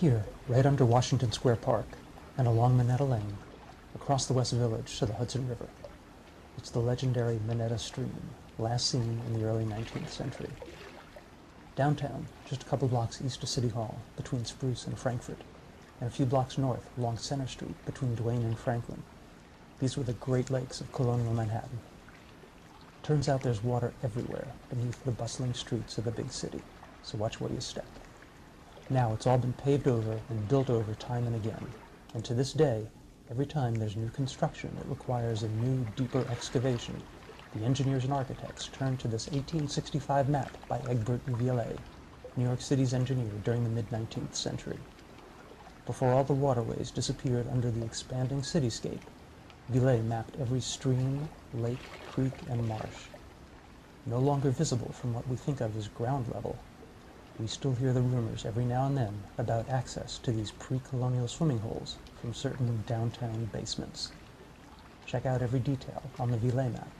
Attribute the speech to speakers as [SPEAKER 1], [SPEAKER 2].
[SPEAKER 1] Here, right under Washington Square Park, and along Minetta Lane, across the West Village to the Hudson River. It's the legendary Minetta Stream, last seen in the early 19th century. Downtown, just a couple blocks east of City Hall, between Spruce and Frankfort, and a few blocks north along Center Street between Duane and Franklin. These were the Great Lakes of colonial Manhattan. Turns out there's water everywhere beneath the bustling streets of the big city, so watch where you step. Now it's all been paved over and built over time and again, and to this day, every time there's new construction that requires a new, deeper excavation, the engineers and architects turn to this 1865 map by Egbert Villet, New York City's engineer during the mid-19th century. Before all the waterways disappeared under the expanding cityscape, Villet mapped every stream, lake, creek, and marsh. No longer visible from what we think of as ground level, we still hear the rumors every now and then about access to these pre-colonial swimming holes from certain downtown basements. Check out every detail on the Villet map